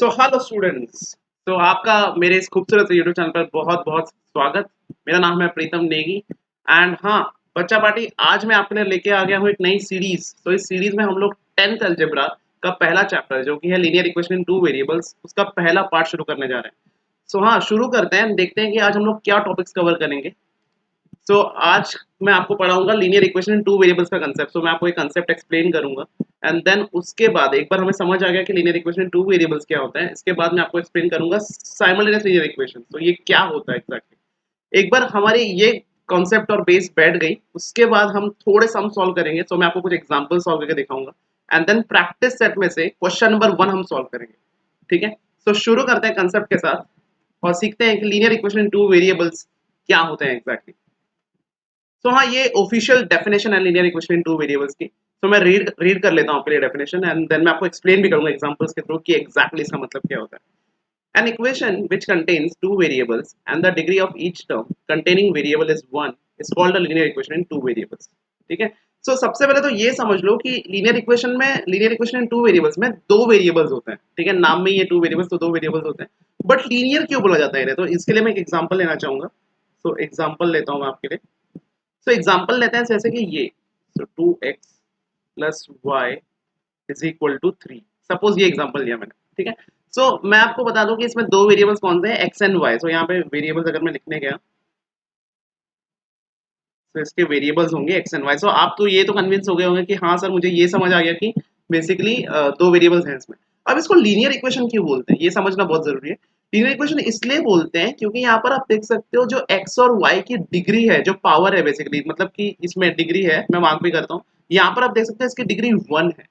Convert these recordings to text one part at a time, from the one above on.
So hello students. तो आपका मेरे इस खूबसूरत यूट्यूब चैनल पर बहुत बहुत स्वागत। मेरा नाम है प्रीतम नेगी एंड हाँ, बच्चा पार्टी, आज मैं आपके लिए लेके आ गया हूँ एक नई सीरीज। तो इस सीरीज में हम लोग 10th अलजेब्रा का पहला चैप्टर जो कि है linear equation in two variables, उसका पहला पार्ट शुरू करने जा रहे हैं। सो हाँ, शुरू करते हैं, देखते हैं कि आज हम लोग क्या टॉपिक्स कवर करेंगे। सो आज मैं आपको पढ़ाऊंगा linear equation in two variables का कंसेप्ट। सो मैं आपको एक कंसेप्ट एक्सप्लेन करूंगा एंड देन उसके बाद एक बार हमें समझ आ गया कि linear equation in two variables क्या होता है, इसके बाद मैं आपको एक्सप्लेन करूंगा साइमल्टेनियस लीनियर इक्वेशन। तो ये क्या होता है एग्जैक्टली। एक बार हमारी ये कॉन्सेप्ट और बेस बैठ गई, उसके बाद हम थोड़े सम सॉल्व करेंगे। तो मैं आपको कुछ एग्जांपल सॉल्व करके दिखाऊंगा एंड देन प्रैक्टिस सेट में से क्वेश्चन नंबर 1 हम सॉल्व करेंगे। ठीक है, तो शुरू करते हैं कंसेप्ट के साथ और सीखते हैं कि linear equation in two variables क्या होते हैं एग्जैक्टली। तो हाँ, ये ऑफिशियल डेफिनेशन है linear equation in two variables की। तो मैं रीड कर लेता हूँ आपके लिए डेफिनेशन एंड देन मैं आपको एक्सप्लेन भी करूंगा एग्जांपल्स के थ्रू कि एग्जैक्टली इसका मतलब क्या होता है। An equation which contains two variables and the degree of each term containing variable is 1 is called a linear equation in two variables. ठीक है, सो सबसे पहले तो ये समझ लो कि linear equation in two variables में दो वेरिएबल्स होते हैं। ठीक है, नाम में ये टू वेरिएबल्स तो दो वेरिएबल्स होते हैं, बट लीनियर क्यों बोला जाता है इन्हें, तो इसके लिए मैं एक एग्जांपल लेना चाहूंगा। तो एग्जांपल लेता हूँ मैं आपके लिए। तो एग्जांपल लेते हैं जैसे कि ये, so 2x plus Y is equal to 3। Suppose ये एग्जांपल लिया मैंने। ठीक है, सो मैं आपको बता दूं कि इसमें दो वेरिएबल्स कौन से हैं, एक्स एंड वाई। सो यहाँ पे वेरिएबल्स अगर मैं लिखने गया तो इसके वेरिएबल्स होंगे एक्स एंड वाई। सो आप तो ये तो कन्विंस हो गए होंगे कि हाँ सर, मुझे ये समझ आ गया कि बेसिकली दो वेरिएबल्स हैं इसमें। अब इसको लीनियर इक्वेशन क्यों बोलते हैं, ये समझना बहुत जरूरी है। लीनियर इक्वेशन इसलिए बोलते हैं क्योंकि यहाँ पर आप देख सकते हो जो एक्स और वाई की डिग्री है, जो पावर है बेसिकली, मतलब कि इसमें डिग्री है, मैं मार्क भी करता हूँ। यहाँ पर आप देख सकते हैं इसकी डिग्री 1 है,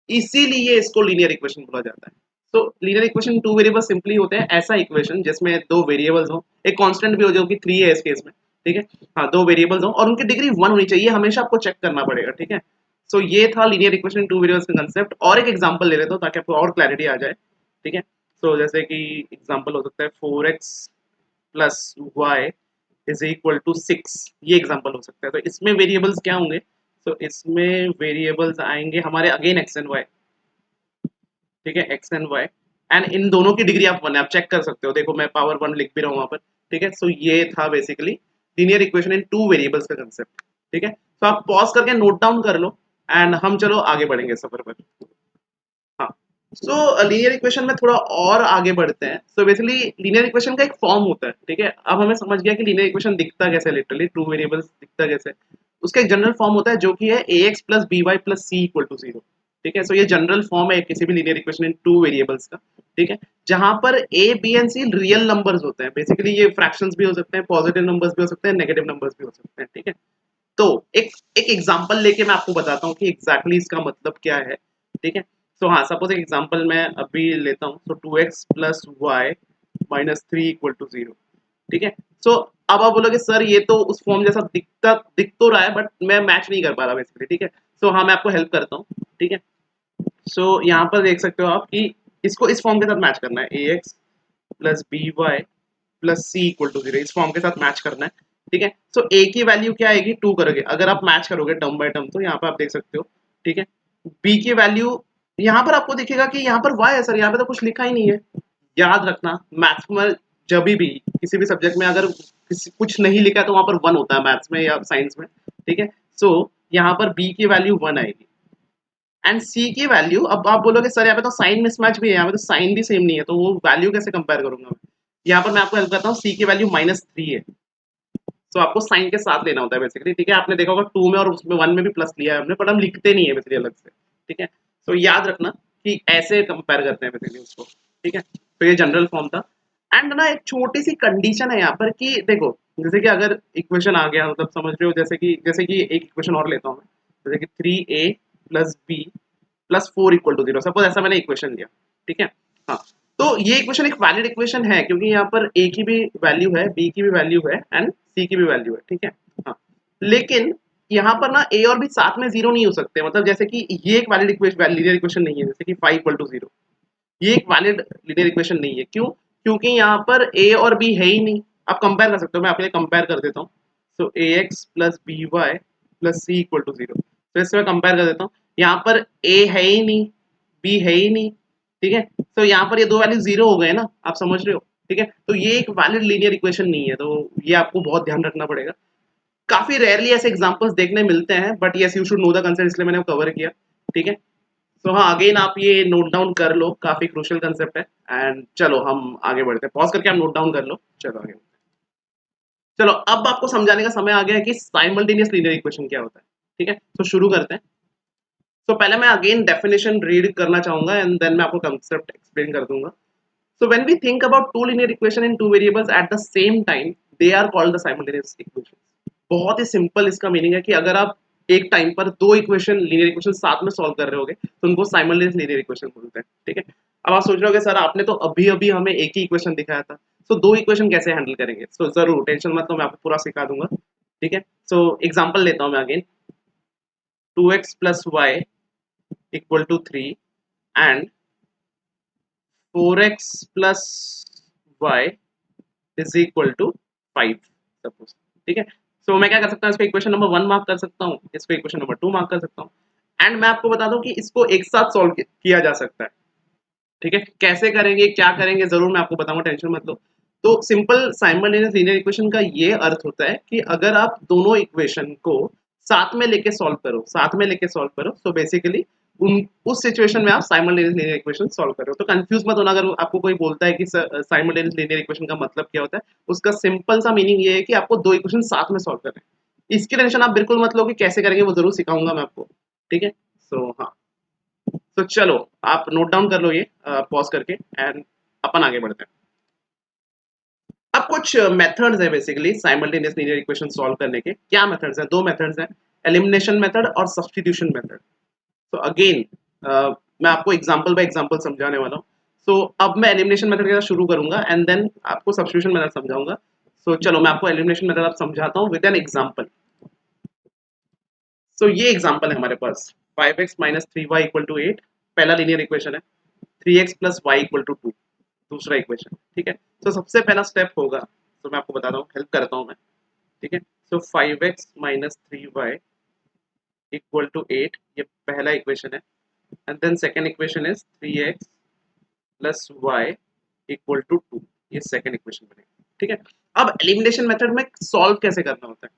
इसीलिए इसको लीनियर इक्वेशन बोला जाता है। तो linear equation two variable simply होते हैं ऐसा इक्वेशन जिसमें दो वेरिएबल्स हो, एक कांस्टेंट भी हो जो कि 3 है इस केस में। ठीक है, हाँ, दो वेरिएबल्स हो और उनकी डिग्री 1 होनी चाहिए, हमेशा आपको चेक करना पड़ेगा। ठीक है, सो ये था लीनियर इक्वेशन टू वेरिएबल्स का कंसेप्ट। और एक एग्जांपल ले लेता हूँ ताकि आपको और क्लैरिटी आ जाए। ठीक है, सो जैसे कि एग्जांपल हो सकता है 4x plus Y is equal to 6। ये एग्जांपल हो सकता है। तो इसमें वेरिएबल्स क्या होंगे, तो इसमें वेरिएबल्स आएंगे हमारे अगेन एक्स एंड वाई। ठीक है, एक्स एंड वाई एंड इन दोनों की डिग्री आप 1 है, आप चेक कर सकते हो। देखो मैं पावर 1 लिख भी रहा हूँ वहां पर। ठीक है, सो ये था basically linear equation in two variables का कंसेप्ट। ठीक है, तो आप पॉज करके नोट डाउन कर लो एंड हम चलो आगे बढ़ेंगे सफर पर। हाँ, सो लीनियर इक्वेशन में थोड़ा और आगे बढ़ते हैं। सो बेसिकली लीनियर इक्वेशन का एक फॉर्म होता है। ठीक है, अब हमें समझ गया कि लीनियर इक्वेशन दिखता कैसे, लिटरली टू वेरिएबल्स दिखता कैसे। उसका एक जनरल फॉर्म होता है जो कि है a x plus b y plus c equal to 0। ठीक है, सो ये जनरल फॉर्म है किसी भी linear equation in two variables का। ठीक है, जहां पर A B and C real numbers होते हैं, बेसिकली ये फ्रैक्शंस भी हो सकते हैं, पॉजिटिव नंबर्स भी हो सकते हैं, नेगेटिव नंबर्स भी हो सकते हैं। ठीक है, तो एक एक एग्जांपल लेके मैं आपको बताता हूँ कि एग्जैक्टली इसका मतलब क्या है। ठीक है, तो हाँ, सपोज एक एग्जांपल मैं अभी लेता हूँ। तो 2x plus Y minus 3 equal to 0। ठीक है, सो अब आप बोलोगे सर ये तो उस फॉर्म जैसा दिख तो रहा है, बट मैं मैच नहीं कर पा रहा बेसिकली। ठीक है, सो हाँ, मैं आपको हेल्प करता हूँ। ठीक है, सो यहाँ पर देख सकते हो आप कि इसको इस फॉर्म के साथ मैच करना है, a x plus b y plus c equal to 0, इस फॉर्म के साथ मैच करना है। ठीक है, सो ए की वैल्यू क्या आएगी, 2 करोगे अगर आप मैच करोगे टर्म बाय टर्म, तो यहाँ पर आप देख सकते हो। ठीक है, बी की वैल्यू यहाँ पर आपको दिखेगा कि यहाँ पर वाई है सर, यहाँ पे तो कुछ लिखा ही नहीं है। याद रखना, मैथ्स में जब भी किसी भी सब्जेक्ट में अगर किसी कुछ नहीं लिखा है तो वहां पर 1 होता है, मैथ्स में या साइंस में। ठीक है, सो यहाँ पर बी की वैल्यू 1 आएगी एंड सी की वैल्यू, अब आप बोलोगे सर यहाँ पे तो साइन मिसमैच भी है, यहाँ पे तो साइन भी सेम नहीं है, तो वो वैल्यू कैसे कंपेयर करूंगा मैं। यहाँ पर मैं आपको हेल्प करता हूँ, सी की वैल्यू -3 है। तो आपको साइन के साथ लेना होता है बेसिकली। ठीक है, आपने देखा होगा 2 में और उसमें 1 में भी प्लस लिया है हमने, बट हम लिखते नहीं है बेसिकली अलग से। ठीक है, तो याद रखना कि ऐसे कंपेयर करते हैं बेसिकली उसको। ठीक है, तो ये जनरल फॉर्म था एंड ना एक छोटी सी कंडीशन है यहाँ पर कि देखो, जैसे कि अगर इक्वेशन आ गया, मतलब समझ रहे हो, जैसे कि एक इक्वेशन और लेता हूँ मैं, जैसे कि 3a plus B plus 4 equal to 0। Suppose ऐसा मैंने इक्वेशन लिया। ठीक है, हाँ, तो ये इक्वेशन एक वैलिड इक्वेशन है क्योंकि यहाँ पर ए की भी वैल्यू है, बी की भी वैल्यू है एंड सी की भी वैल्यू है। ठीक है, हाँ, लेकिन यहाँ पर ना ए और बी साथ में 0 नहीं हो सकते, मतलब जैसे कि ये एक वैलिड इक्वेशन, लीनियर इक्वेशन नहीं है, जैसे कि 5 इक्वल टू 0, ये एक वैलिड लीनियर इक्वेशन नहीं है। क्यों, क्योंकि यहाँ पर ए और बी है ही नहीं। आप कंपेयर कर सकते हो, मैं आपके लिए कंपेयर कर देता हूँ। So a x plus b y plus c equal to 0, तो इससे मैं कंपेयर कर देता हूँ। यहाँ पर ए है ही नहीं, बी है ही नहीं, ठीक है। तो यहाँ पर ये दो वैल्यू जीरो हो गए ना, आप समझ रहे हो, ठीक है। तो ये एक वैलिड लीनियर इक्वेशन नहीं है, तो ये आपको बहुत ध्यान रखना पड़ेगा। काफी रेयरली ऐसे एग्जांपल्स देखने मिलते हैं, but yes you should know the concept, इसलिए मैंने कवर किया, ठीक है। तो हाँ, अगेन आप ये नोट डाउन कर लो, काफी क्रूशियल कंसेप्ट है। एंड चलो हम आगे बढ़ते हैं, पॉज करके आप नोट डाउन कर लो, चलो आगे। चलो अब आपको समझाने का समय आ गया है कि साइमल्टेनियस लीनियर इक्वेशन क्या होता है, ठीक है। तो शुरू करते हैं। तो पहले मैं अगेन डेफिनेशन रीड करना चाहूंगा एंड देन मैं आपको कंसेप्ट एक्सप्लेन कर दूंगा। So when we think about two linear equation in two variables at the same time, they are called the simultaneous equations. बहुत ही सिंपल इसका मीनिंग है कि अगर आप एक टाइम पर दो इक्वेशन लीनियर इक्वेशन साथ में सॉल्व कर रहे होगे तो उनको साइमल्टेनियस लीनियर इक्वेशन बोलते हैं, ठीक है। अब आप सोच रहे होगे सर आपने तो अभी अभी हमें एक ही इक्वेशन दिखाया था, सो दो इक्वेशन कैसे हैंडल करेंगे। सो जरूर टेंशन मत लो, मैं आपको पूरा सिखा दूंगा, ठीक है। सो एग्जांपल लेता हूं मैं again, 2x plus y equal to 3 and 4x plus y is equal to 5 suppose, ठीक है। सो मैं क्या कर सकता हूँ, इसको इक्वेशन नंबर 1 मार्क कर सकता हूँ, इसको इक्वेशन नंबर 2 मार्क कर सकता हूँ। एंड मैं आपको बता दूं कि इसको एक साथ सॉल्व किया जा सकता है, ठीक है। कैसे करेंगे, क्या करेंगे, जरूर मैं आपको बताऊंगा, टेंशन मत लो। तो सिंपल साइमल्टेनियस लीनियर इक्वेशन का ये अर्थ होता है कि अगर आप दोनों इक्वेशन को साथ में लेके सॉल्व करो, साथ में लेके सॉल्व करो, तो बेसिकली उस सिचुएशन में आप साइमल्टेनियस लीनियर इक्वेशन सॉल्व कर रहे हो। तो कंफ्यूज मत होना, अगर आपको कोई बोलता है कि साइमल्टेनियस लीनियर इक्वेशन का मतलब क्या होता है, उसका सिंपल सा मीनिंग ये है कि आपको दो इक्वेशन साथ में सॉल्व करना है। इसकी टेंशन आप बिल्कुल मत लो कि कैसे करेंगे, वो जरूर सिखाऊंगा मैं आपको, ठीक है। सो हाँ, तो चलो आप नोट डाउन कर लो ये, पॉज करके, एंड अपन आगे बढ़ते हैं। अब कुछ मेथड्स है basically simultaneous linear equation solve करने के। क्या मेथड्स हैं, दो मेथड्स हैं, एलिमिनेशन मेथड और सब्स्टिट्यूशन मेथड। तो अगेन मैं आपको एग्जांपल बाय एग्जांपल समझाने वाला हूँ। सो अब मैं एलिमिनेशन मेथड के साथ शुरू करूंगा एंड देन आपको सब्स्टिट्यूशन मेथड समझाऊंगा। सो चलो मैं आपको एलिमिनेशन मेथड आप समझाता हूँ विद एन एग्जांपल। सो ये एग्जांपल है हमारे पास, 5x minus 3y equal to 8 पहला लीनियर इक्वेशन है, 3x plus y equal to 2 दूसरा इक्वेशन, ठीक है। तो सबसे पहला स्टेप होगा, तो मैं आपको बताता हूँ, हेल्प करता हूँ मैं, ठीक है। सो 5x minus 3y equal to 8 ये पहला इक्वेशन है, and then second equation is 3x plus y equal to 2, ये सेकेंड इक्वेशन बनेगा, ठीक है। अब एलिमिनेशन मेथड में सॉल्व कैसे करना होता है,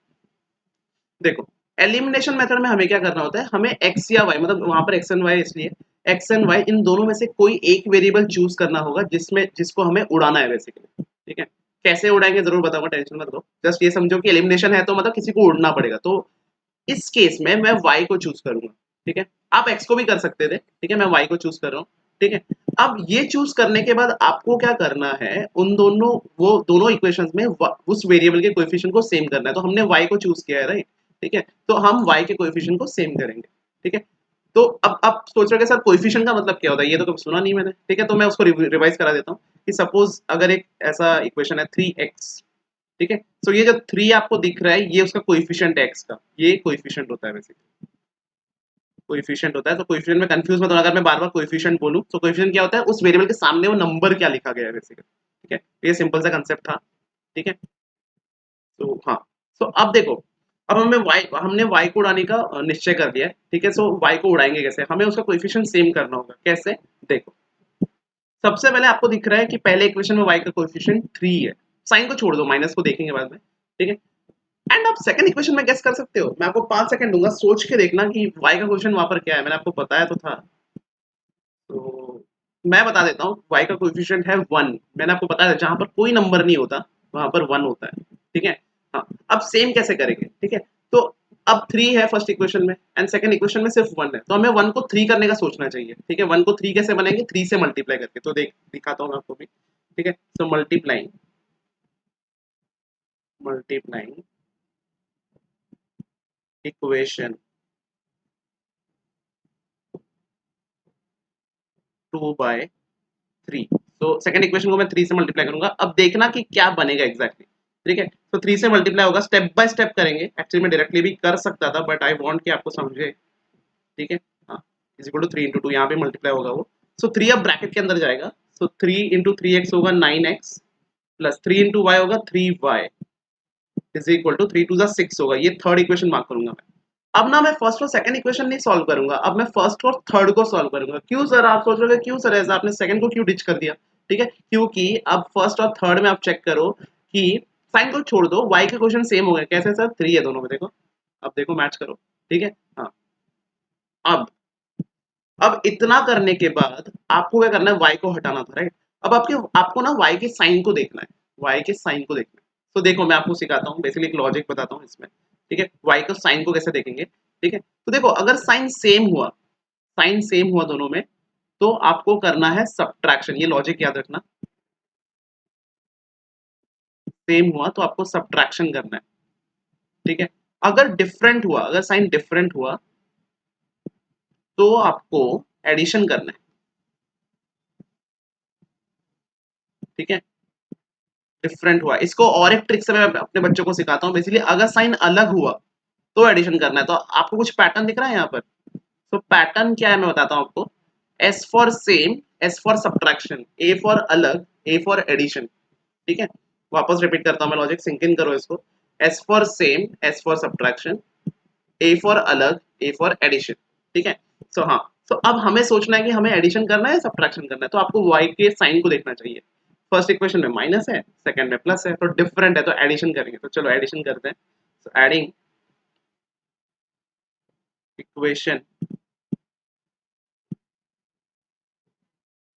देखो एलिमिनेशन मेथड में हमें क्या करना होता है, हमें x या y, मतलब वहां पर x एंड y, इसलिए x एंड y इन दोनों में से कोई एक वेरिएबल चूज करना होगा जिसमें जिसको हमें उड़ाना है बेसिकली, ठीक है। कैसे उड़ाएंगे जरूर बताऊंगा, टेंशन मत लो, जस्ट ये समझो कि एलिमिनेशन है तो मतलब किसी को उड़ना पड़ेगा। तो इस केस में मैं y को चूज करूंगा, ठीक है। आप x को भी कर सकते थे, ठीक है, मैं y को चूज कर रहा हूँ, ठीक है। अब ये चूज करने के बाद आपको क्या करना है, उन दोनों वो दोनों इक्वेशंस में उस वेरिएबल के कोएफिशिएंट को सेम करना है। तो हमने y को चूज किया है, राइट, ठीक है। तो हम y के कोएफिशिएंट को सेम करेंगे, ठीक है। तो अब आप सोच रहे हो कि सर कोएफिशिएंट का मतलब क्या होता है, ये तो कभी सुना नहीं मैंने, ठीक है। तो मैं उसको रिवाइज करा देता हूँ कि सपोज अगर एक ऐसा इक्वेशन है 3x, ठीक है। तो ये जो 3 आपको दिख रहा है ये उसका कोएफिशिएंट है x का, ये कोएफिशिएंट होता है बेसिकली, कोएफिशिएंट होता है। तो कोएफिशिएंट में कंफ्यूज मत होना, अगर मैं बार-बार कोएफिशिएंट बोलूं तो कोएफिशिएंट क्या होता है, उस वेरिएबल के सामने वो नंबर क्या लिखा गया है बेसिकली, ठीक है। ये सिंपल सा कांसेप्ट था, ठीक है। तो हाँ, सो अब देखो, अब हमने y को उड़ाने का निश्चय कर लिया है, ठीक है। सो y को उड़ाएंगे कैसे, हमें उसका कोएफिशिएंट सेम करना होगा, कैसे, देखो सबसे पहले आपको दिख रहा है कि पहले इक्वेशन में y का कोएफिशिएंट 3 है, साइन को छोड़ दो, माइनस को देखेंगे बाद में, ठीक है। एंड आप सेकंड इक्वेशन में गेस कर सकते हो, मैं आपको 5 सेकंड दूंगा, सोच के देखना कि y का कोएफिशिएंट वहां पर क्या है, मैंने आपको बताया तो था। तो मैं बता देता हूँ, y का कोएफिशिएंट है 1, मैंने आपको बताया जहां पर कोई नंबर नहीं होता वहां पर 1 होता है, ठीक है। हाँ, अब सेम कैसे करेंगे, ठीक है। तो अब 3 है फर्स्ट इक्वेशन में एंड सेकंड इक्वेशन में सिर्फ 1 है, तो हमें 1 को 3 करने का सोचना चाहिए, ठीक है। 1 को 3 कैसे बनेंगे, 3 से मल्टीप्लाई करके, तो दिखाता हूँ मैं आपको भी, ठीक है। सो मल्टीप्लाइंग मल्टीप्लाइंग इक्वेशन 2 बाय 3, तो सेकंड इक्वेशन को मैं 3 से मल्टीप्लाई करूंगा। अब देखना कि क्या बनेगा एग्जैक्टली, ठीक है। तो 3 से मल्टीप्लाई होगा, स्टेप बाय स्टेप करेंगे, एक्चुअली मैं डायरेक्टली भी कर सकता था बट आई वांट कि आपको समझे, ठीक है। हाँ, इज इक्वल टू 3 इंटू 2, यहाँ पे मल्टीप्लाई होगा वो। सो 3 अब ब्रैकेट के अंदर जाएगा, सो 3 इंटू 3x होगा 9x प्लस 3 इंटू y होगा 3y is equal to 3 to 6 होगा, ये थर्ड इक्वेशन मार्क करूंगा मैं, अब ना मैं फर्स्ट और सेकंड इक्वेशन नहीं सॉल्व करूंगा, अब मैं फर्स्ट और थर्ड को सॉल्व करूंगा। क्यों सर? आप सोच रहे हो क्यों सर ऐसा आपने सेकंड को क्यों डिच कर दिया? ठीक है, क्योंकि अब फर्स्ट और थर्ड में आप चेक करो कि साइन को छोड़ दो, y के क्वेश्चन सेम हो गए। कैसे सर? 3 है दोनों में, देखो अब देखो मैच करो। ठीक है, हाँ। अब इतना करने के बाद आपको क्या करना है? y को हटाना था, राइट? अब आपको ना y के साइन को देखना है, y के साइन को देखना है। तो देखो मैं आपको सिखाता हूँ, बेसिकली एक लॉजिक बताता हूँ इसमें। ठीक है, y को साइन को कैसे देखेंगे? ठीक है, तो देखो अगर साइन सेम हुआ, साइन सेम हुआ दोनों में, तो आपको करना है सब्ट्रैक्शन। ये लॉजिक याद रखना, सेम हुआ तो आपको सब्ट्रैक्शन करना है। ठीक है, अगर डिफरेंट हुआ, अगर साइन डिफरेंट हुआ तो आपको एडिशन करना है। ठीक है, डिफरेंट हुआ, इसको और एक ट्रिक से मैं अपने बच्चों को सिखाता हूँ। बेसिकली अगर साइन अलग हुआ तो एडिशन करना है। तो आपको कुछ पैटर्न दिख रहा है यहाँ पर? तो पैटर्न क्या है मैं बताता हूँ आपको। S for same, S for subtraction, A for अलग, ए फॉर एडिशन। ठीक है, वापस रिपीट करता हूँ मैं लॉजिक, सिंक इन करो इसको। S for same, S for subtraction, A for अलग, ए फॉर एडिशन। ठीक है, सो हाँ, तो अब हमें सोचना है कि हमें एडिशन करना है सब्ट्रैक्शन करना है। तो आपको y के साइन को देखना चाहिए। फर्स्ट इक्वेशन में माइनस है, सेकंड में प्लस है, तो डिफरेंट है तो एडिशन करेंगे। तो चलो एडिशन करते हैं। So adding equation,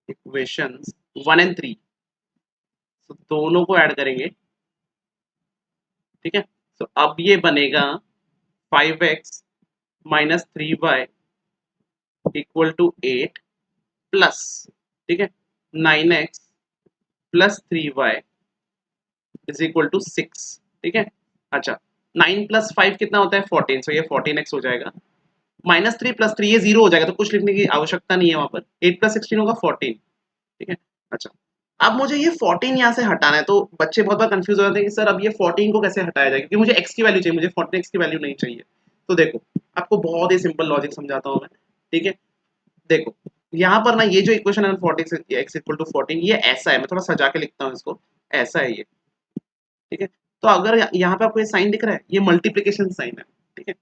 equations 1 and 3, तो दोनों को ऐड करेंगे। ठीक है, तो अब ये बनेगा 5x minus 3y equal to 8 plus, ठीक है, 9x plus 3y is equal to 6। ठीक है, अच्छा, 9 प्लस 5 कितना होता है? 14, सो ये 14x हो जाएगा। माइनस 3 प्लस 3 ये 0 हो जाएगा, तो कुछ लिखने की आवश्यकता नहीं है वहां पर। 8 प्लस 16 होगा 14। ठीक है, अच्छा, अब मुझे ये 14 यहाँ से हटाना है। तो बच्चे बहुत बार कंफ्यूज हो जाते हैं कि सर अब ये 14 को कैसे हटाया जाए, क्योंकि मुझे x की वैल्यू चाहिए, मुझे 14x की वैल्यू नहीं चाहिए। तो देखो आपको बहुत ही सिंपल लॉजिक समझाता हूँ मैं। ठीक है, देखो यहाँ पर ना ये जो इक्वेशन है 14 x इक्वल टू 14, ये ऐसा है, मैं थोड़ा सजा के लिखता हूँ इसको। ऐसा है ये। ठीक है, तो अगर यहाँ पे आपको ये साइन दिख रहा है, ये मल्टीप्लीकेशन साइन है। ठीक है,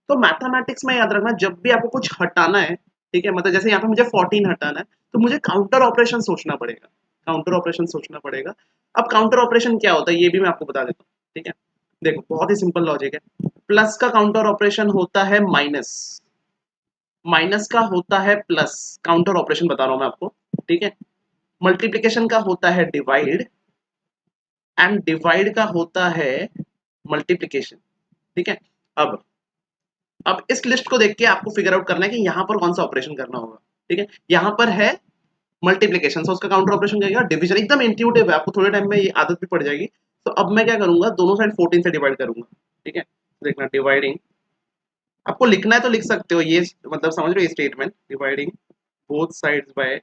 तो मैथमेटिक्स में याद रखना, जब भी आपको कुछ हटाना है, ठीक है, मतलब जैसे यहाँ पे मुझे 14 हटाना है, तो मुझे काउंटर ऑपरेशन सोचना पड़ेगा। काउंटर ऑपरेशन सोचना पड़ेगा। अब काउंटर ऑपरेशन क्या होता है ये भी मैं आपको बता देता हूँ। ठीक है, देखो बहुत ही सिंपल लॉजिक है। प्लस का काउंटर ऑपरेशन होता है माइनस, माइनस का होता है प्लस, काउंटर ऑपरेशन बता रहा हूँ मैं आपको। ठीक है, मल्टीप्लीकेशन का होता है डिवाइड, एंड डिवाइड का होता है मल्टीप्लीकेशन। ठीक है, अब इस लिस्ट को देख के आपको फिगर आउट करना है कि यहाँ पर कौन सा ऑपरेशन करना होगा। ठीक है, यहाँ पर है मल्टीप्लीकेशन, तो उसका काउंटर ऑपरेशन क्या है? डिवीजन। एकदम इंट्यूटिव है, आपको थोड़े टाइम में ये आदत भी पड़ जाएगी। तो अब मैं क्या करूंगा, दोनों साइड 14 से डिवाइड करूंगा। ठीक है, देखना डिवाइडिंग, आपको लिखना है तो लिख सकते हो ये, मतलब समझ रहे हो ये statement, dividing both sides by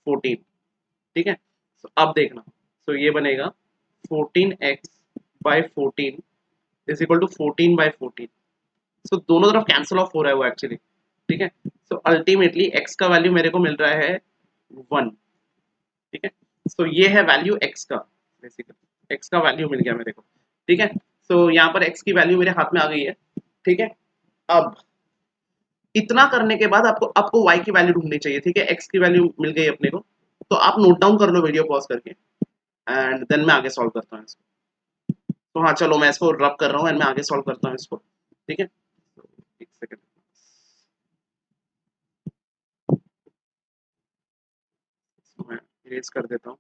14। ठीक है, तो अब देखना, तो ये बनेगा 14x by 14 is equal to 14 by 14। So दोनों तरफ कैंसिल ऑफ हो रहा है वो एक्चुअली। ठीक है, सो अल्टीमेटली x का वैल्यू मेरे को मिल रहा है 1। ठीक है, सो ये है वैल्यू x का, बेसिकली x का वैल्यू मिल गया मेरे को। ठीक है, सो यहाँ पर x की वैल्यू मेरे हाथ में आ गई है। ठीक है, अब इतना करने के बाद आपको y की वैल्यू ढूंढनी चाहिए। ठीक है, x की वैल्यू मिल गई अपने को, तो आप नोट डाउन कर लो वीडियो पॉज करके, एंड देन मैं आगे सॉल्व करता हूँ इसको। तो हाँ चलो मैं इसको रब कर रहा हूँ एंड मैं आगे सॉल्व करता हूँ इसको। ठीक है, एक सेकंड, इसको मैं इरेज कर देता हूँ।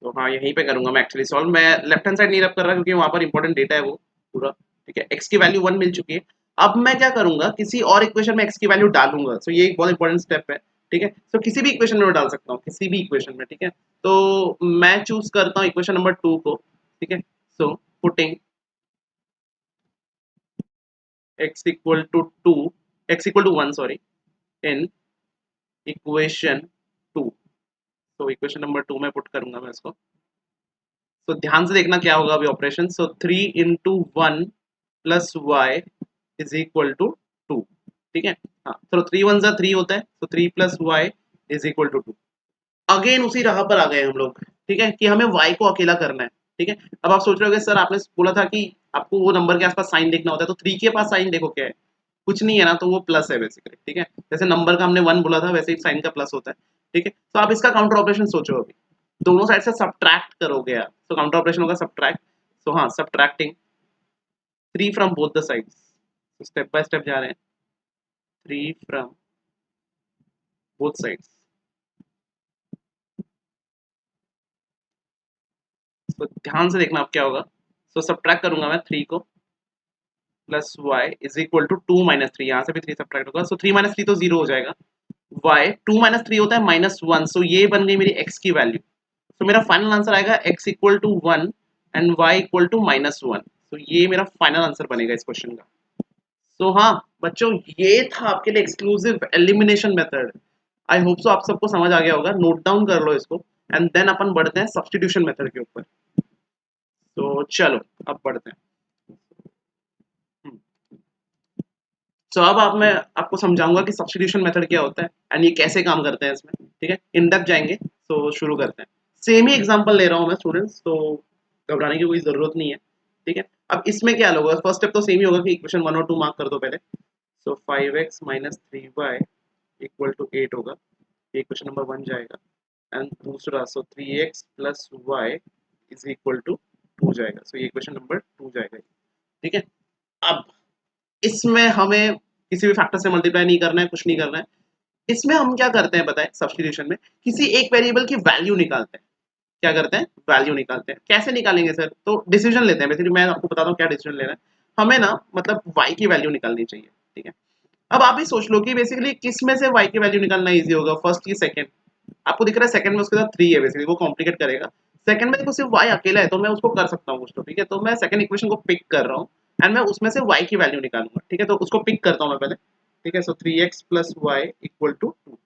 तो हाँ यहीं पे करूंगा मैं एक्चुअली सॉल्व। मैं लेफ्ट हैंड साइड नहीं रब कर रहा क्योंकि वहां पर इंपॉर्टेंट डेटा है वो पूरा। ठीक है, x की वैल्यू 1 मिल चुकी है। अब मैं क्या करूंगा, किसी और इक्वेशन में x की वैल्यू डालूंगा। सो ये एक बहुत इंपॉर्टेंट स्टेप है। ठीक है, तो किसी भी इक्वेशन में मैं डाल सकता हूँ, किसी भी इक्वेशन में। ठीक है, तो मैं चूज करता हूँ इक्वेशन नंबर 2 को। ठीक है, so putting x equal to 2, x equal to 1 sorry, in equation 2। तो इक्वेशन नंबर 2 में पुट करूंगा मैं इसको। तो ध्यान से देखना क्या होगा अभी operation. So 3 into 1 plus Y is equal to 2। ठीक है, हाँ, तो 3 1 जा 3 होता है, तो 3 plus Y is equal to 2। Again उसी राह पर आ गए हम लोग, ठीक है, कि हमें y को अकेला करना है। ठीक है, अब आप सोच रहे होगे सर आपने बोला था कि आपको वो नंबर के आसपास साइन देखना होता है, तो 3 के पास साइन देखो क्या है, कुछ नहीं है ना, तो वो प्लस है बेसिकली। ठीक है, जैसे नंबर का हमने 1 बोला था वैसे ही साइन का प्लस होता है। ठीक है, तो आप इसका काउंटर ऑपरेशन सोचो, अभी दोनों साइड से सब्ट्रैक्ट करोगे आप, तो काउंटर ऑपरेशन होगा सब्ट्रैक्ट। सो हाँ, subtracting 3 from both the sides, step by step जा रहे हैं, 3 फ्रॉम बोथ साइड्स। तो ध्यान से देखना अब क्या होगा। सो सब्ट्रैक्ट करूंगा मैं 3 को, plus Y is equal to 2 minus 3, यहाँ से भी 3 सब्ट्रैक्ट होगा, सो 3 माइनस 3 तो 0 हो जाएगा। y 2 माइनस 3 होता है माइनस 1, सो ये बन गई मेरी x की वैल्यू। तो मेरा फाइनल आंसर आएगा x equal to 1 and y equal to minus 1। तो ये मेरा फाइनल आंसर बनेगा इस क्वेश्चन का। तो हाँ बच्चों, ये था आपके लिए exclusive elimination method. I hope so आप सबको समझ आ गया होगा, नोट डाउन कर लो इसको, एंड देन अपन बढ़ते हैं सब्स्टिट्यूशन मेथड के ऊपर। तो चलो अब बढ़ते हैं। तो अब आप मैं आपको समझाऊंगा कि सब्स्टिट्यूशन मेथड क्या होता है एंड ये कैसे काम करते हैं इसमें। ठीक है, इन डेप्थ जाएंगे, तो शुरू करते हैं। सेम ही एग्जांपल ले रहा हूँ मैं स्टूडेंट्स, तो घबराने की कोई जरूरत नहीं है। ठीक है, अब इसमें क्या होगा, फर्स्ट स्टेप तो सेम ही होगा कि इक्वेशन 1 और 2 मार्क कर दो पहले। सो 5x minus 3y equal to 8 होगा, ये इक्वेशन नंबर 1 जाएगा। एंड दूसरा so 3x plus Y is equal to 2 जाएगा, सो ये इक्वेशन नंबर 2 जाएगा। ठीक है, अब इसमें हमें किसी भी फैक्टर से मल्टीप्लाई नहीं करना है, कुछ नहीं करना है। इसमें हम क्या करते हैं बताएं, सब्स्टिट्यूशन में किसी एक वेरिएबल की वैल्यू निकालते हैं। क्या करते हैं, वैल्यू निकालते हैं। कैसे निकालेंगे सर, तो डिसीजन लेते हैं। बेसिकली मैं आपको बताता हूँ क्या डिसीजन लेना है हमें ना, मतलब y की वैल्यू निकालनी चाहिए। ठीक है, अब आप ही सोच लो कि बेसिकली किस में से y की वैल्यू निकालना इजी होगा, फर्स्ट की सेकंड। आपको दिख रहा है सेकंड में उसके साथ 3 है, बेसिकली वो कॉम्प्लिकेट करेगा। सेकंड में देखो सिर्फ y अकेला है, तो मैं उसको कर सकता हूँ कुछ तो। ठीक है, तो मैं सेकंड इक्वेशन को पिक कर रहा हूँ एंड मैं उसमें से y की वैल्यू निकालूंगा। ठीक है, तो उसको पिक करता हूँ मैं पहले। ठीक है, so 3x plus y equal to 2,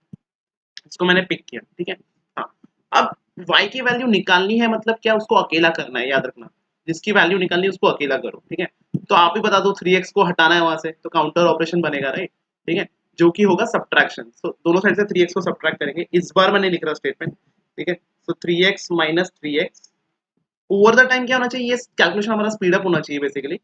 इसको मैंने पिक किया। ठीक है, हाँ, अब y की वैल्यू निकालनी है, मतलब क्या, उसको अकेला करना है, याद रखना, जिसकी वैल्यू निकालनी है उसको अकेला करो। ठीक है, तो आप ही बता दो 3x को हटाना है वहां से, तो काउंटर ऑपरेशन बनेगा, राइट। ठीक है, जो कि होगा सब्ट्रैक्शन। तो दोनों साइड से 3x को सब्ट्रैक्ट करेंगे, इस बार मैंने लिख रहा स्टेटमेंट। ठीक है, तो 3x minus 3x over the time क्या होना चाहिए, ये कैलकुलेशन हमारा स्पीड अप होना चाहिए बेसिकली।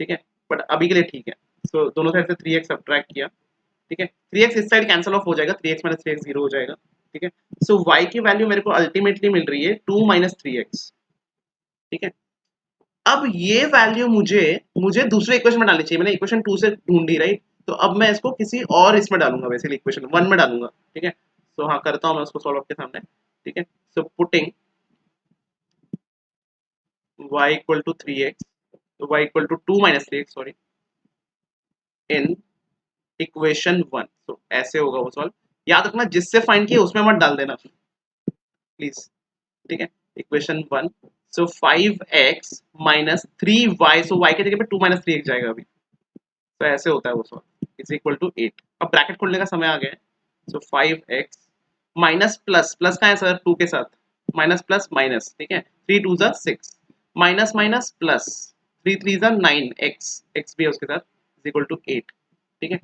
ठीक है, बट अभी के लिए ठीक है। सो दोनों साइड से 3x सब्ट्रैक्ट किया। ठीक है, 3x इस साइड कैंसिल ऑफ हो जाएगा, 3x माइनस 3x 0 हो जाएगा। ठीक है, सो y की वैल्यू मेरे को अल्टीमेटली मिल रही है 2 माइनस 3x। ठीक है, अब ये वैल्यू मुझे मुझे दूसरे इक्वेशन में डालनी चाहिए, मैंने इक्वेशन 2 से ढूंढी, राइट। तो अब मैं इसको किसी और इसमें डालूंगा, बेसिकली इक्वेशन 1 में डालूंगा। ठीक है, सो हाँ करता हूँ मैं उसको सॉल्व आपके सामने। ठीक है, so putting y equal to 3x, तो y equal to 2 minus 3x sorry, in equation 1। तो ऐसे होगा वो सॉल्व। याद रखना जिससे फाइंड किया उसमें मत डाल देना प्लीज। ठीक है, इक्वेशन 1, सो 5x माइनस 3y, सो y की जगह पे 2 माइनस 3x जाएगा अभी। तो ऐसे होता है वो सॉल्व, इज इक्वल टू 8। अब ब्रैकेट खोलने का समय आ गया है। सो 5x माइनस प्लस, प्लस का है सर 2 के साथ, माइनस प्लस माइनस। ठीक है, 3 2 जा 6, माइनस माइनस प्लस, 3 3 जा 9, x भी है उसके साथ, इज इक्वल टू 8। ठीक है,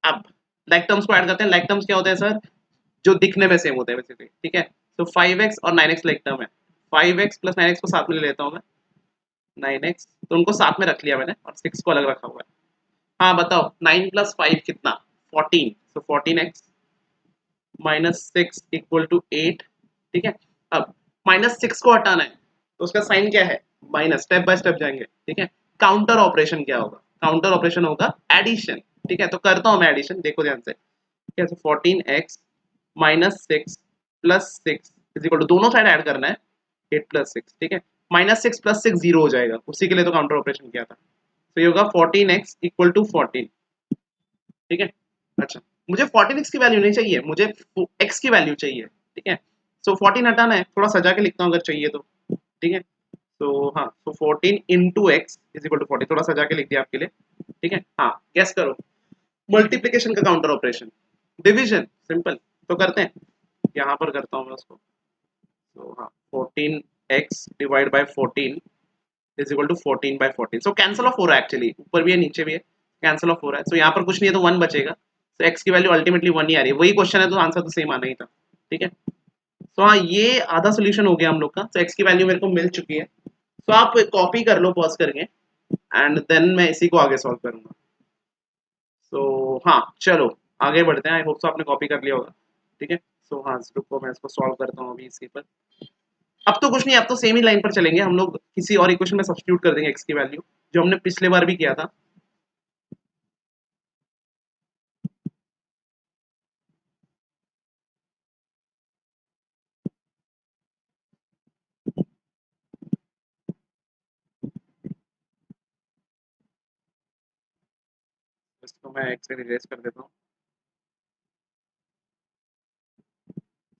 अब लाइक टर्म्स को ऐड करते हैं। लाइक टर्म्स क्या होते हैं सर, जो दिखने में सेम होते हैं बेसिकली। ठीक है, तो 5x और 9x लाइक टर्म है, 5x प्लस 9x को साथ में ले लेता हूँ मैं, 9x, तो उनको साथ में रख लिया मैंने और 6 को अलग रखा हुआ है। हाँ बताओ 9 प्लस 5 कितना, 14, सो 14x माइनस 6 इक्वल टू 8। ठीक है, अब माइनस 6 को हटाना है, तो उसका साइन क्या है, माइनस। स्टेप बाय स्टेप जाएंगे। ठीक है, काउंटर ऑपरेशन क्या होगा, काउंटर ऑपरेशन होगा एडिशन। ठीक है, तो करता हूँ मैं एडिशन, देखो ध्यान से। ठीक है, तो 14x minus 6 plus 6 is equal to, दोनों साइड ऐड करना है, 8 प्लस 6। ठीक है, माइनस 6 प्लस 6 0 हो जाएगा, उसी के लिए तो काउंटर ऑपरेशन किया था। तो ये होगा 14x इक्वल टू 14। ठीक है, अच्छा, मुझे 14x की वैल्यू नहीं चाहिए, मुझे x की वैल्यू चाहिए। ठीक है, सो 14 हटाना है, थोड़ा सजा के लिखता हूँ अगर चाहिए तो। ठीक है, तो हाँ, तो 14 into x is equal to 40, थोड़ा सजा के लिख दिया आपके लिए। ठीक है, हाँ गैस करो। मल्टीप्लिकेशन का काउंटर ऑपरेशन, डिवीजन, सिंपल। तो करते हैं, यहाँ पर करता हूँ मैं उसको। तो हाँ, 14x divide by 14 is equal to 14 by 14। So cancel off हो रहा है एक्चुअली, ऊपर भी है नीचे भी है, कैंसिल ऑफ हो रहा है। सो यहाँ पर कुछ नहीं है तो 1 बचेगा। तो x की वैल्यू अल्टीमेटली 1 ही आ रही है, वही क्वेश्चन है तो आंसर तो सेम आना ही था। ठीक है, तो हाँ ये आधा सोल्यूशन हो गया हम लोग का। तो x की वैल्यू मेरे को मिल चुकी है। तो आप कॉपी कर लो पॉज करके, एंड देन मैं इसी को आगे सॉल्व करूंगा। सो हाँ चलो आगे बढ़ते हैं। आई होप सो आपने कॉपी कर लिया होगा। ठीक है, सो हाँ रुको मैं इसको सॉल्व करता हूँ अभी इसी पर। अब तो कुछ नहीं, अब तो सेम ही लाइन पर चलेंगे हम लोग, किसी और इक्वेशन में सब्स्टिट्यूट कर देंगे x की वैल्यू, जो हमने पिछले बार भी किया था। इसको मैं x से रिप्लेस कर देता हूँ।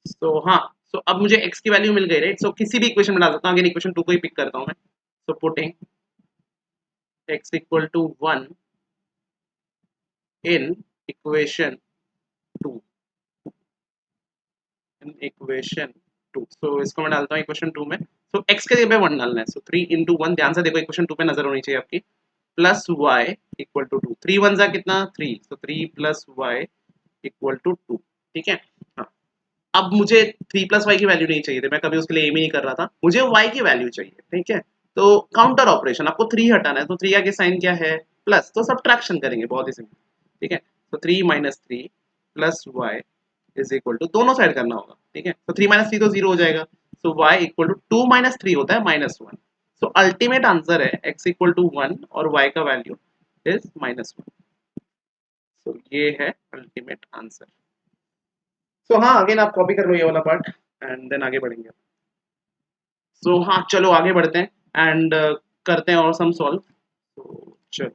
सो हाँ, सो अब मुझे x की वैल्यू मिल गई, राइट। सो किसी भी इक्वेशन में डाल सकता हूँ, अगेन इक्वेशन 2 को ही पिक करता हूँ मैं। So putting x equal to 1 in equation 2, in equation 2। So इसको मैं डालता हूँ इक्वेशन 2 में। सो x के जगह 1 डालना है। सो 3 इंटू 1, ध्यान से देखो इक्वेशन 2 पे नजर होनी चाहिए आपकी। Plus y equal to 2, 3 one जा कितना 3, so 3 plus y equal to 2। ठीक है, हाँ। अब मुझे 3 प्लस वाई की वैल्यू नहीं चाहिए थी, मैं कभी उसके लिए एम ही नहीं कर रहा था, मुझे वाई की वैल्यू चाहिए। ठीक है, तो काउंटर ऑपरेशन, आपको 3 हटाना है, तो 3 आगे साइन क्या है प्लस, तो सब्ट्रैक्शन करेंगे, बहुत ही सिंपल। ठीक है, तो 3 minus 3 plus Y is equal to, दोनों साइड करना होगा। ठीक है, तो 3 माइनस 3 तो 0 हो जाएगा। सो वाई इक्वल टू 2 माइनस 3 होता है -1। सो अल्टीमेट आंसर है x इक्वल टू 1 और y का वैल्यू इज -1। सो ये है अल्टीमेट आंसर। सो हाँ अगेन आप कॉपी कर लो ये वाला पार्ट, एंड देन आगे बढ़ेंगे। सो हाँ चलो आगे बढ़ते हैं एंड करते हैं और सम सॉल्व। तो चलो,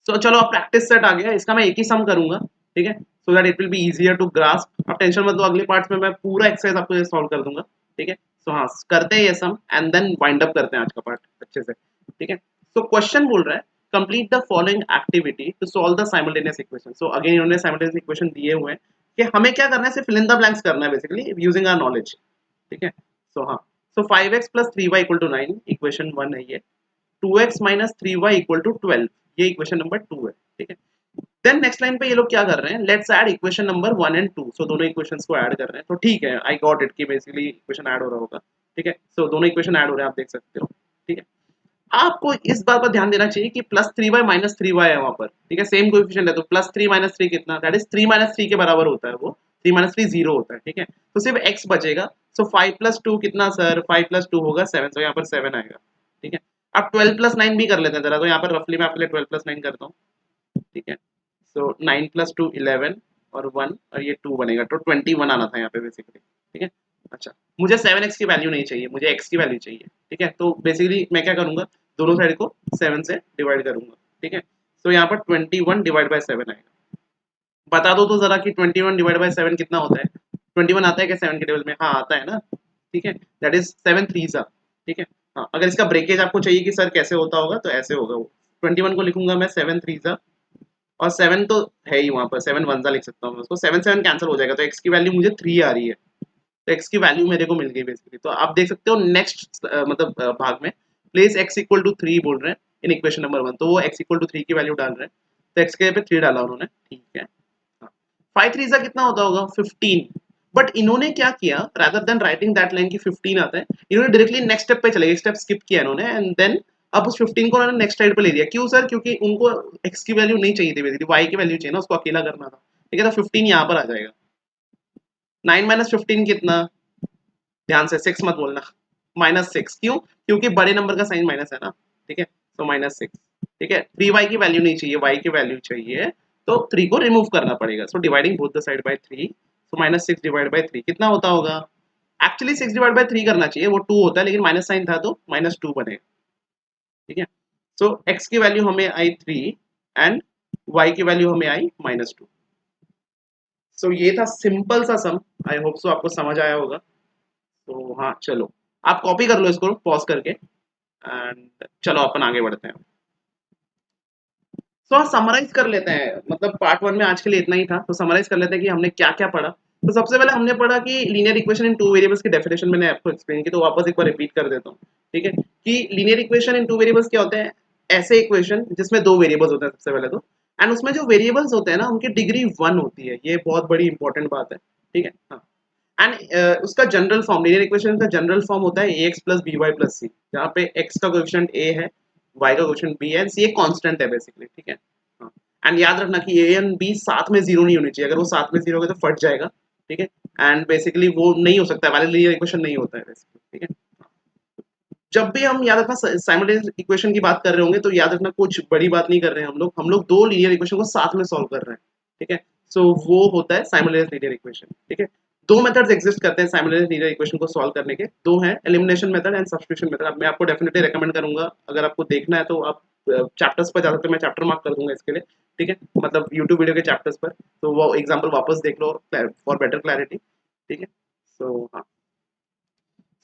सो चलो अब प्रैक्टिस सेट आ गया, इसका मैं एक ही सम करूंगा। ठीक है, so that it will be easier to grasp. अब टेंशन मत लो, अगले पार्ट्स में मैं पूरा एक्सरसाइज आपको ये सॉल्व कर दूंगा। ठीक है, सो हाँ करते हैं ये सम एंड देन वाइंड अप करते हैं आज का पार्ट अच्छे से। ठीक है, सो क्वेश्चन बोल रहा है complete the following activity to solve the simultaneous equation. So again इन्होंने साइमल्टेनियस इक्वेशन दिए हुए हैं कि हमें क्या करना है, सिर्फ फिल इन द ब्लैंक्स करना है बेसिकली यूजिंग आवर नॉलेज। ठीक है, सो हाँ, सो 5x प्लस 3y इक्वल टू 9, इक्वेशन 1 है ये। 2x minus 3y equal to 12, ये इक्वेशन नंबर 2 है। ठीक है, देन नेक्स्ट लाइन पे ये लोग क्या कर रहे हैं, let's add equation number 1 and 2। सो दोनों इक्वेशंस को ऐड कर रहे हैं, तो ठीक है आई गॉट इट कि बेसिकली इक्वेशन ऐड हो रहा होगा। ठीक है, सो दोनों इक्वेशन ऐड हो रहे हैं, आप देख सकते हो। ठीक है, आपको इस बात पर ध्यान देना चाहिए कि +3y -3y है वहां पर। ठीक है, सेम कोएफिशिएंट है, तो +3 -3 कितना, दैट इज 3 -3 के बराबर होता है वो। 3 -3 0 होता है। ठीक है, तो सिर्फ x बचेगा। सो 5 + 2 कितना सर, 5 + 2 होगा 7, तो यहाँ पर 7 आएगा। ठीक है, अब 12 + 9 भी कर लेते हैं जरा, तो यहाँ पर रफली मैं आपके लिए 12 + 9 करता हूँ। ठीक है, सो 9 + 2 11 और 1 और ये 2 बनेगा, तो 21 आना था यहाँ पे बेसिकली। ठीक है, अच्छा मुझे 7x की वैल्यू नहीं चाहिए, मुझे x की वैल्यू चाहिए। ठीक है, तो बेसिकली मैं क्या करूंगा, दोनों साइड को 7 से डिवाइड करूंगा। ठीक है, तो यहाँ पर 21 डिवाइड बाय 7 आएगा। बता दो तो जरा कि 21 डिवाइड बाय 7 कितना होता है। 21 आता है क्या 7 के टेबल में, हाँ आता है ना। ठीक है, दैट इज 7 3 सा। ठीक है, हाँ अगर इसका ब्रेकेज आपको चाहिए कि सर कैसे होता होगा, तो ऐसे होगा वो। 21 को लिखूंगा मैं 7 3 सा, और 7 तो है ही वहां पर, 7 वन सा लिख सकता हूँ मैं उसको, 7 7 कैंसिल हो जाएगा, तो x की वैल्यू मुझे 3 आ रही है। तो x की वैल्यू मेरे को मिल गई बेसिकली। तो आप देख सकते हो नेक्स्ट मतलब भाग में प्लेस x इक्वल टू 3 बोल रहे हैं इन इक्वेशन नंबर 1, तो वो x इक्वल टू 3 की वैल्यू डाल रहे हैं। तो x के पे 3 डाला उन्होंने। ठीक है, 5 3 कितना होता होगा 15। बट इन्होंने क्या किया, rather than writing that line की 15 आता है, इन्होंने डायरेक्टली नेक्स्ट स्टेप पे चले गए, स्टेप स्किप किया इन्होंने, एंड देन अब उस 15 को उन्होंने नेक्स्ट साइड पे ले दिया। क्यों सर, क्योंकि उनको x की वैल्यू नहीं चाहिए थी बेसिकली, y की वैल्यू चाहिए ना, उसको अकेला करना था। ठीक है, तो 15 यहाँ पर आ जाएगा। 9 -15 कितना, ध्यान से 6 मत बोलना, -6। क्यों, क्योंकि बड़े नंबर का साइन माइनस है ना। ठीक है, तो -6। ठीक है, 3y की वैल्यू नहीं चाहिए, y की वैल्यू चाहिए, तो 3 को रिमूव करना पड़ेगा। So dividing both the side by 3, so -6 divide by 3 कितना होता होगा, एक्चुअली 6 डिवाइड बाय 3 करना चाहिए, वो 2 होता है, लेकिन माइनस साइन था तो -2 बनेगा। ठीक है, सो x की वैल्यू हमें आई 3 एंड y की वैल्यू हमें आई -2। सो ये था सिंपल सा सम, आई होप सो आपको समझ आया होगा। तो हाँ चलो आप कॉपी कर लो इसको पॉज करके, एंड चलो अपन आगे बढ़ते हैं। तो समराइज कर लेते हैं, मतलब पार्ट वन में आज के लिए इतना ही था, तो समराइज कर लेते हैं कि हमने क्या क्या पढ़ा। तो सबसे पहले हमने पढ़ा कि linear equation in two variables की डेफिनेशन मैंने आपको एक्सप्लेन की, तो वापस एक बार रिपीट कर देता हूँ। ठीक है, कि linear equation in two variables क्या होते हैं, ऐसे इक्वेशन जिसमें दो वेरिएबल्स होते हैं सबसे पहले तो, एंड उसमें जो वेरिएबल्स होते हैं ना उनकी डिग्री वन होती है, ये बहुत बड़ी इंपॉर्टेंट बात है। ठीक है, हाँ। एंड उसका जनरल फॉर्म, लीनियर इक्वेशन का जनरल फॉर्म होता है ax plus b y plus c, जहाँ पे x का कोएफिशिएंट a है, y का कोएफिशिएंट b है, c एक कांस्टेंट है बेसिकली। ठीक है, हाँ। एंड याद रखना कि a एंड b साथ में जीरो नहीं होनी चाहिए, अगर वो साथ में जीरो हो गए तो फट जाएगा। ठीक है, एंड बेसिकली वो नहीं हो सकता है, वैलिड लीनियर इक्वेशन नहीं होता है बेसिकली। ठीक है, जब भी हम याद रखना साइमल्टेनियस इक्वेशन की बात कर रहे होंगे तो याद रखना कुछ बड़ी बात नहीं कर रहे हैं हम लोग दो लीनियर इक्वेशन को साथ में सॉल्व कर रहे हैं। ठीक है, सो वो होता है साइमल्टेनियस लीनियर इक्वेशन। ठीक है, दो मेथड्स एग्जिस्ट करते हैं साइमल्टेनियस लीनियर इक्वेशन को सॉल्व करने के, दो हैं, elimination method and substitution method. मैं आपको डेफिनेटली रेकमेंड करूंगा, अगर आपको देखना है तो आप चैप्टर्स पर जाकर, मैं चैप्टर मार्क कर दूंगा इसके लिए। ठीक है, मतलब यूट्यूब वीडियो के चैप्टर्स पर, तो वो एग्जाम्पल वापस देख लो फॉर बेटर क्लैरिटी। ठीक है, सो हाँ।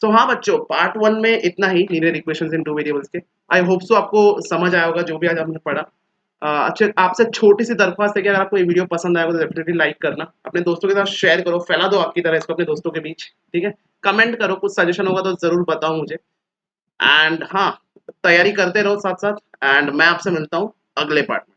सो हाँ बच्चों, पार्ट वन में इतना ही linear equations in two variables के। आई होप सो आपको समझ आया होगा जो भी आज हमने पढ़ा। अच्छे, आपसे छोटी सी दरख्वास्त है कि अगर आपको ये वीडियो पसंद आएगा तो डेफिनेटली लाइक करना, अपने दोस्तों के साथ शेयर करो, फैला दो आपकी तरह इसको अपने दोस्तों के बीच। ठीक है, कमेंट करो, कुछ सजेशन होगा तो जरूर बताओ मुझे। एंड हाँ, तैयारी करते रहो साथ साथ, एंड मैं आपसे मिलता हूँ अगले पार्ट में।